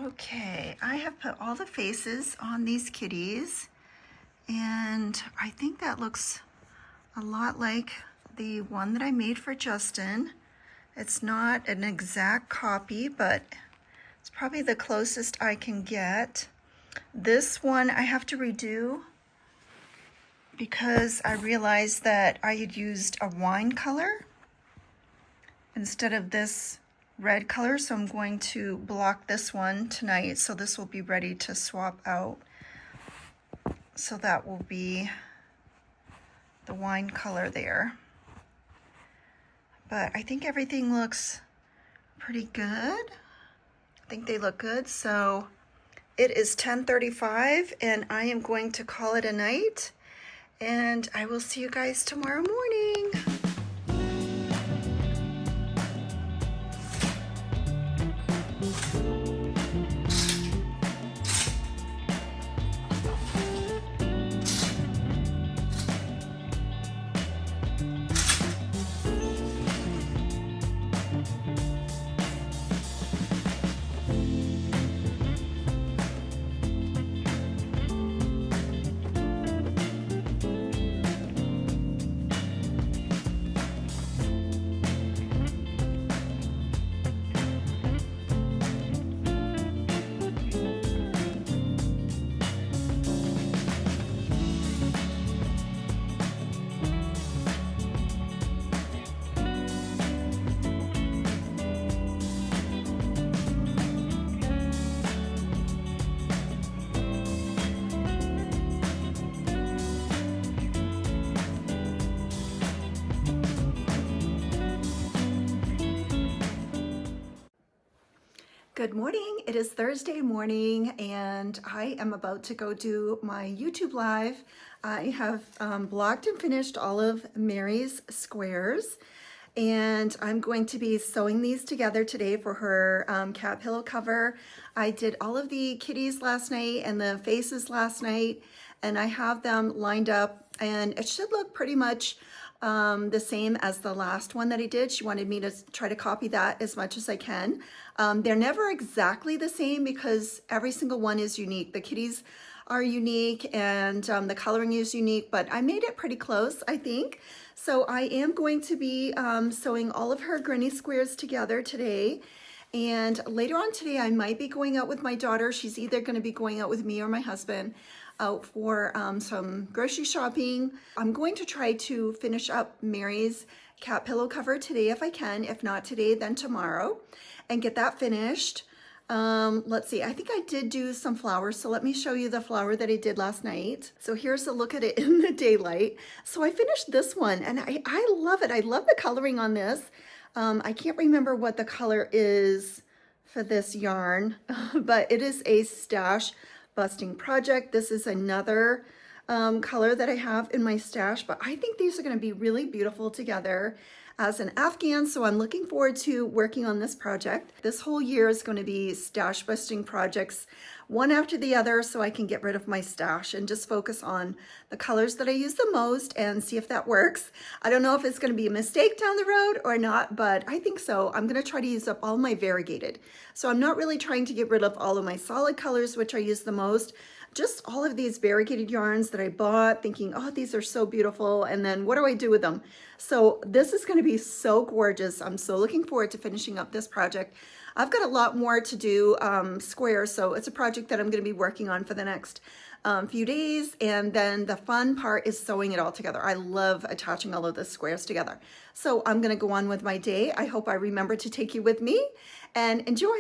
Okay, I have put all the faces on these kitties, and I think that looks a lot like the one that I made for Justin. It's not an exact copy, but it's probably the closest I can get. This one I have to redo because I realized that I had used a wine color instead of this red color, so I'm going to block this one tonight, so this will be ready to swap out. So that will be the wine color there. But I think everything looks pretty good. I think they look good. So it is 10:35 and I am going to call it a night, and I will see you guys tomorrow morning. Good morning. It is Thursday morning and I am about to go do my YouTube live. I have blocked and finished all of Mary's squares and I'm going to be sewing these together today for her cat pillow cover. I did all of the kitties last night and the faces last night, and I have them lined up and it should look pretty much the same as the last one that I did. She wanted me to try to copy that as much as I can. They're never exactly the same because every single one is unique. The kitties are unique and the coloring is unique, but I made it pretty close, I think. So I am going to be sewing all of her granny squares together today. And later on today, I might be going out with my daughter. She's either going to be going out with me or my husband out for some grocery shopping. I'm going to try to finish up Mary's cat pillow cover today if I can. If not today, then tomorrow, and get that finished. Let's see, I think I did do some flowers, so let me show you the flower that I did last night. So here's a look at it in the daylight. So I finished this one and I love it. I love the coloring on this. I can't remember what the color is for this yarn, but it is a stash busting project. This is another color that I have in my stash, but I think these are going to be really beautiful together as an Afghan, so I'm looking forward to working on this project. This whole year is going to be stash busting projects, one after the other, so I can get rid of my stash and just focus on the colors that I use the most and see if that works. I don't know if it's going to be a mistake down the road or not, but I think so. I'm going to try to use up all my variegated. So I'm not really trying to get rid of all of my solid colors, which I use the most. Just all of these variegated yarns that I bought thinking, oh, these are so beautiful, and then what do I do with them? So this is going to be so gorgeous. I'm so looking forward to finishing up this project. I've got a lot more to do squares, so it's a project that I'm going to be working on for the next few days, and then the fun part is sewing it all together. I love attaching all of the squares together. So I'm going to go on with my day. I hope I remember to take you with me, and enjoy.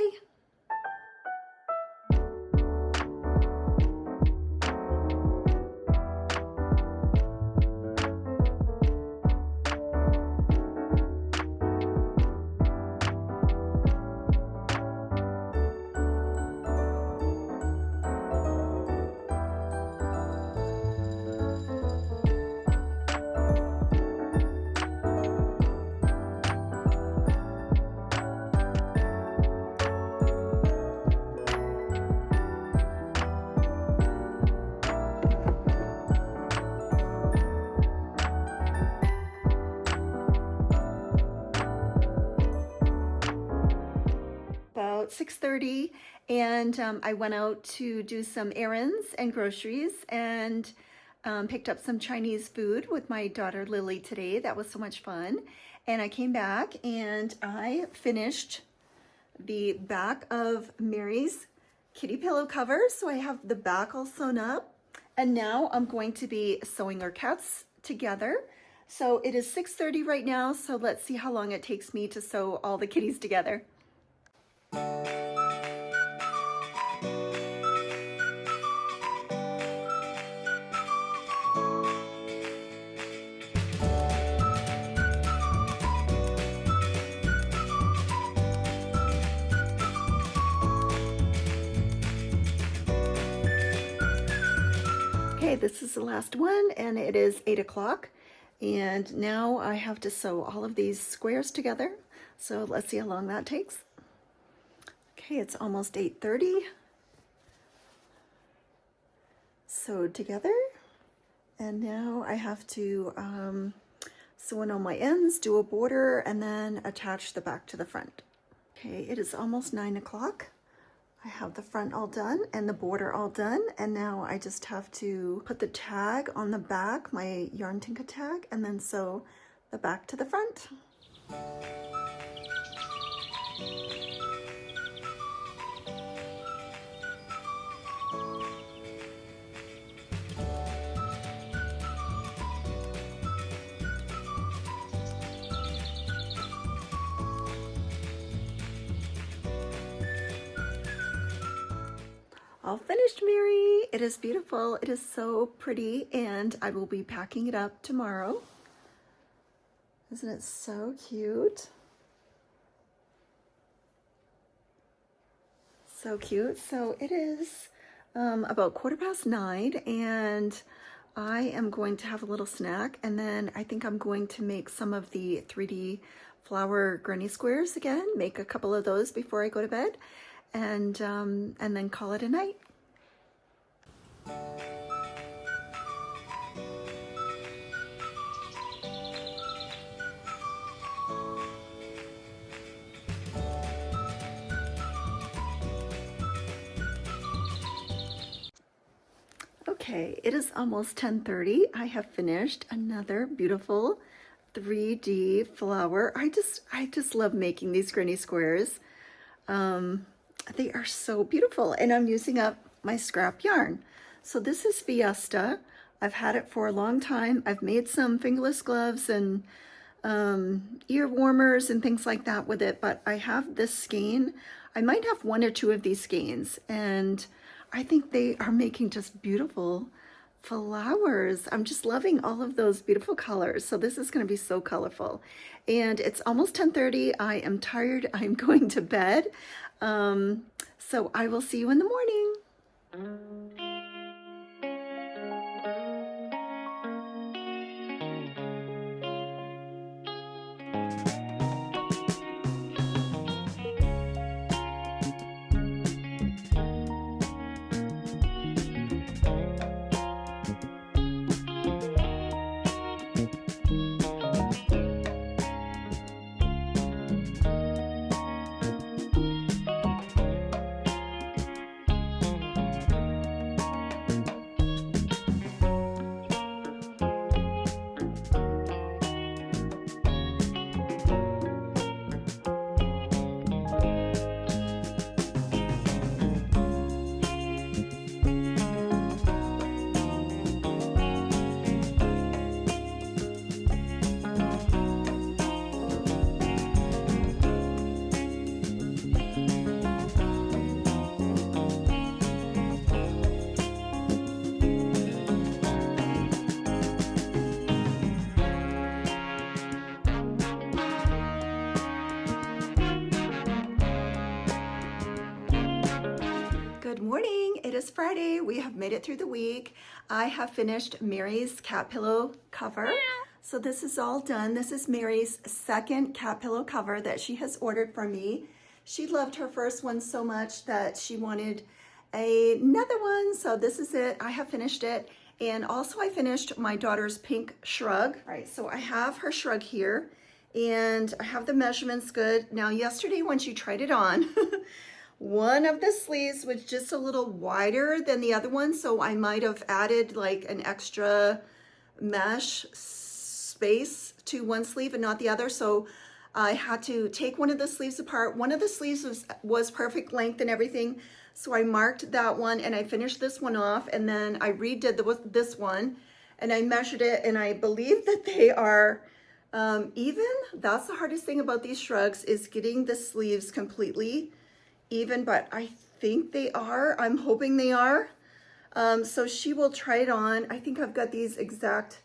About 6:30, and I went out to do some errands and groceries and picked up some Chinese food with my daughter Lily today. That was so much fun. And I came back and I finished the back of Mary's kitty pillow cover. So I have the back all sewn up, and now I'm going to be sewing her cats together. So it is 6:30 right now, so let's see how long it takes me to sew all the kitties together. Okay, this is the last one and it is 8 o'clock, and now I have to sew all of these squares together. So let's see how long that takes. Okay, it's almost 8:30. Sewed together, and now I have to sew in on my ends, do a border, and then attach the back to the front. Okay, it is almost 9 o'clock. I have the front all done and the border all done, and now I just have to put the tag on the back, my yarn Tinka tag, and then sew the back to the front. All finished, Mary. It is beautiful. It is so pretty, and I will be packing it up tomorrow. Isn't it so cute? So cute. So it is about 9:15, and I am going to have a little snack, and then I think I'm going to make some of the 3D flower granny squares again, make a couple of those before I go to bed, and then call it a night. Okay, it is almost 10:30. I have finished another beautiful 3D flower. I just love making these granny squares. They are so beautiful, and I'm using up my scrap yarn. So this is Fiesta. I've had it for a long time. I've made some fingerless gloves and ear warmers and things like that with it, but I have this skein. I might have one or two of these skeins, and I think they are making just beautiful flowers. I'm just loving all of those beautiful colors. So this is going to be so colorful. And it's almost 10:30. I am tired. I'm going to bed. So I will see you in the morning. Good morning. It is Friday. We have made it through the week. I have finished Mary's cat pillow cover. So this is all done. This is Mary's second cat pillow cover that she has ordered from me. She loved her first one so much that she wanted another one. So this is it. I have finished it. And also I finished my daughter's pink Shrug. All right, so I have her Shrug here, and I have the measurements good. Now yesterday when she tried it on, one of the sleeves was just a little wider than the other one, so I might have added like an extra mesh space to one sleeve and not the other. So I had to take one of the sleeves apart. One of the sleeves was perfect length and everything, so I marked that one and I finished this one off, and then I redid this one and I measured it, and I believe that they are even. That's the hardest thing about these Shrugs, is getting the sleeves completely even, but I think they are. I'm hoping they are. So she will try it on. I think I've got these exact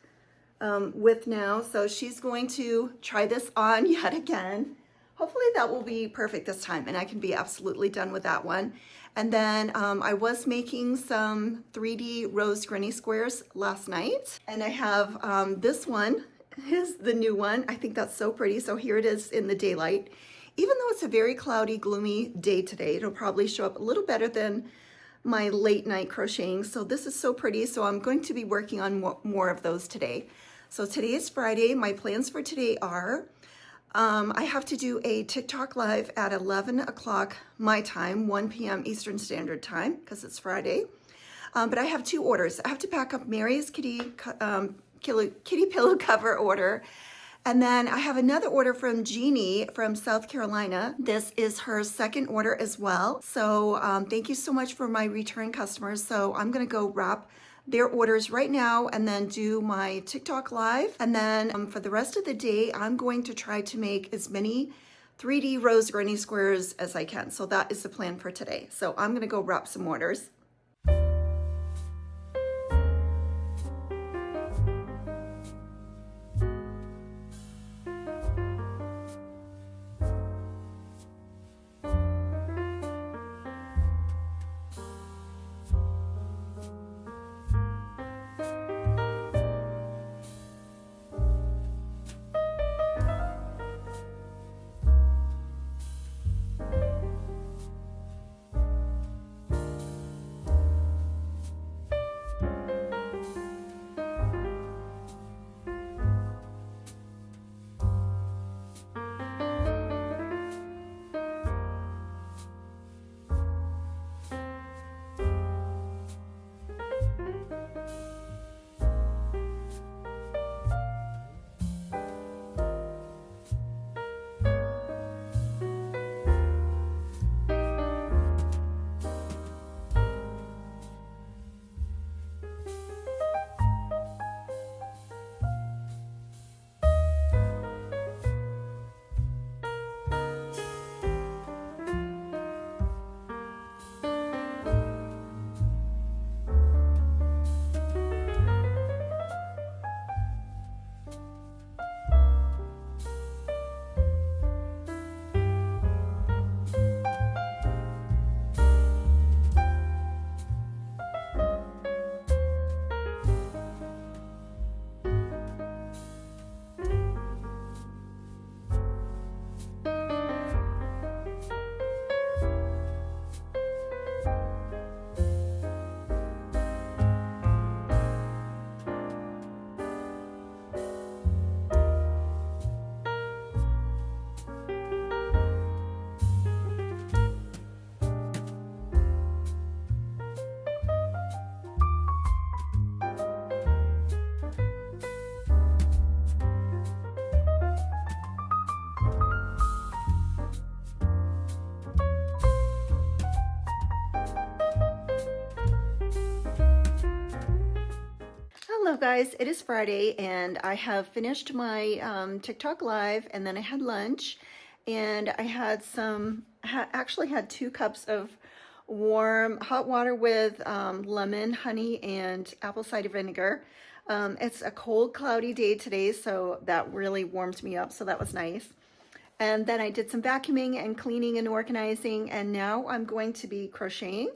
width now, so she's going to try this on yet again. Hopefully that will be perfect this time, and I can be absolutely done with that one. And then I was making some 3D rose granny squares last night, and I have this one is the new one. I think that's so pretty. So here it is in the daylight. Even though it's a very cloudy, gloomy day today, it'll probably show up a little better than my late night crocheting. So this is so pretty. So I'm going to be working on more of those today. So today is Friday. My plans for today are, I have to do a TikTok live at 11 o'clock my time, 1 p.m. Eastern Standard Time, because it's Friday. But I have two orders. I have to pack up Mary's kitty pillow cover order. And then I have another order from Jeanie from South Carolina. This is her second order as well. So thank you so much for my return customers. So I'm gonna go wrap their orders right now and then do my TikTok live. And then for the rest of the day, I'm going to try to make as many 3D rose granny squares as I can. So that is the plan for today. So I'm gonna go wrap some orders. guys, it is Friday and I have finished my TikTok live, and then I had lunch, and I had actually had 2 cups of warm hot water with lemon, honey, and apple cider vinegar. It's a cold, cloudy day today, so that really warmed me up, so that was nice. And then I did some vacuuming and cleaning and organizing, and now I'm going to be crocheting.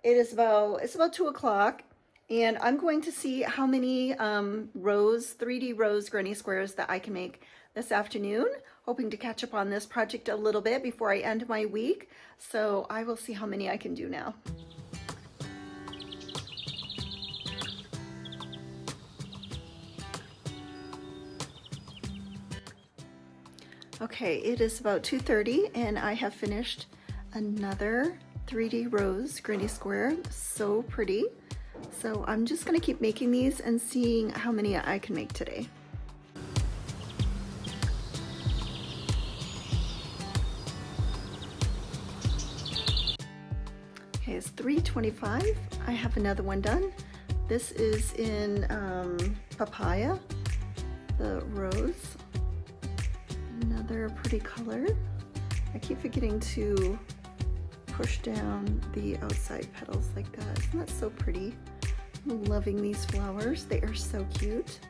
It's about 2 o'clock. And I'm going to see how many 3D rose granny squares that I can make this afternoon, hoping to catch up on this project a little bit before I end my week. So I will see how many I can do now. Okay, it is about 2:30 and I have finished another 3D rose granny square. So pretty. So I'm just going to keep making these and seeing how many I can make today. Okay, it's 3:25. I have another one done. This is in papaya, the rose. Another pretty color. I keep forgetting to push down the outside petals like that. Isn't that so pretty? I'm loving these flowers. They are so cute.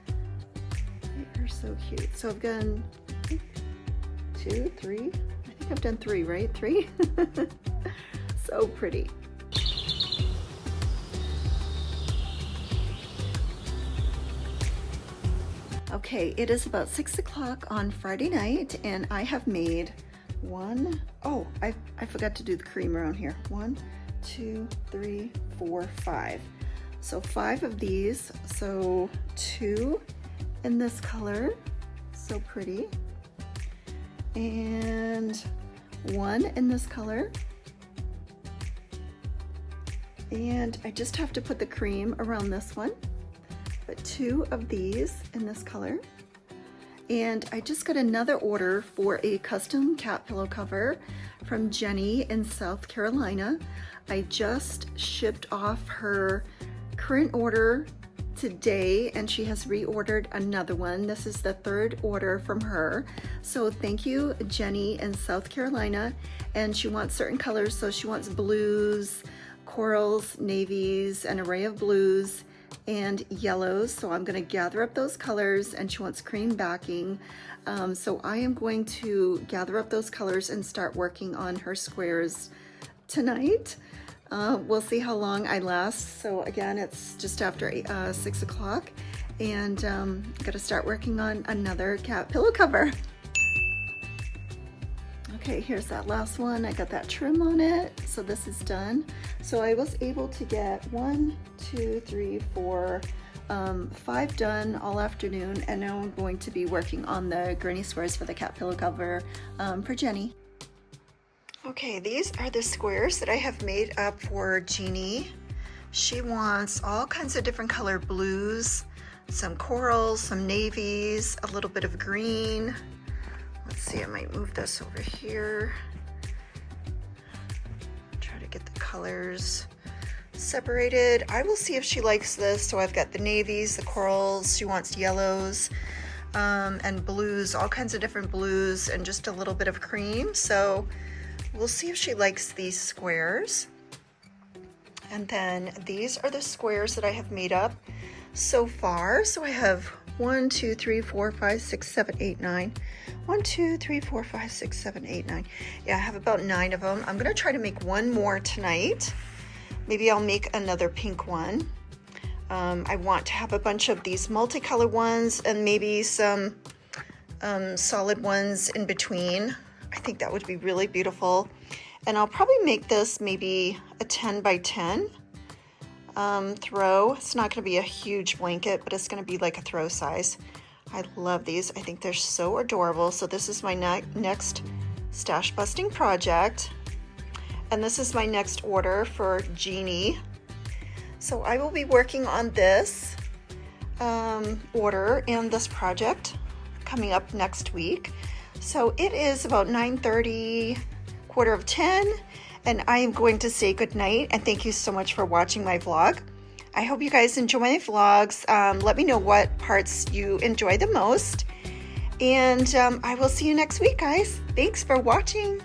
They are so cute. So I've done 2, 3. I think I've done 3, right? 3? So pretty. Okay, it is about 6 o'clock on Friday night, and I have made I forgot to do the cream around here. 1, 2, 3, 4, 5. So 5 of these. So 2 in this color, so pretty, and 1 in this color. And I just have to put the cream around this one. But 2 of these in this color. And I just got another order for a custom cat pillow cover from Jeanie in South Carolina. I just shipped off her current order today, and she has reordered another one. This is the 3rd order from her. So thank you, Jeanie in South Carolina. And she wants certain colors, so she wants blues, corals, navies, an array of blues, and yellows. So I'm going to gather up those colors, and she wants cream backing. So I am going to gather up those colors and start working on her squares tonight. We'll see how long I last. So again, it's just after 6 o'clock, and got to start working on another cat pillow cover. Okay, here's that last one. I got that trim on it, so this is done. So I was able to get 1, 2, 3, 4, 5 done all afternoon, and now I'm going to be working on the granny squares for the cat pillow cover for Jeanie. Okay, these are the squares that I have made up for Jeanie. She wants all kinds of different color blues, some corals, some navies, a little bit of green. Let's see, I might move this over here. Try to get the colors separated. I will see if she likes this. So I've got the navies, the corals, she wants yellows, and blues, all kinds of different blues, and just a little bit of cream. So we'll see if she likes these squares. And then these are the squares that I have made up so far. So I have 1, 2, 3, 4, 5, 6, 7, 8, 9. 1, 2, 3, 4, 5, 6, 7, 8, 9. Yeah, I have about 9 of them. I'm gonna try to make one more tonight. Maybe I'll make another pink one. I want to have a bunch of these multicolored ones and maybe some solid ones in between. I think that would be really beautiful. And I'll probably make this maybe a 10 by 10 throw. It's not going to be a huge blanket, but it's going to be like a throw size. I love these. I think they're so adorable. So this is my next stash busting project. And this is my next order for Jeanie. So I will be working on this order and this project coming up next week. So it is about 9:30, 9:45, and I am going to say good night and thank you so much for watching my vlog. I hope you guys enjoy my vlogs. Let me know what parts you enjoy the most. And I will see you next week, guys. Thanks for watching.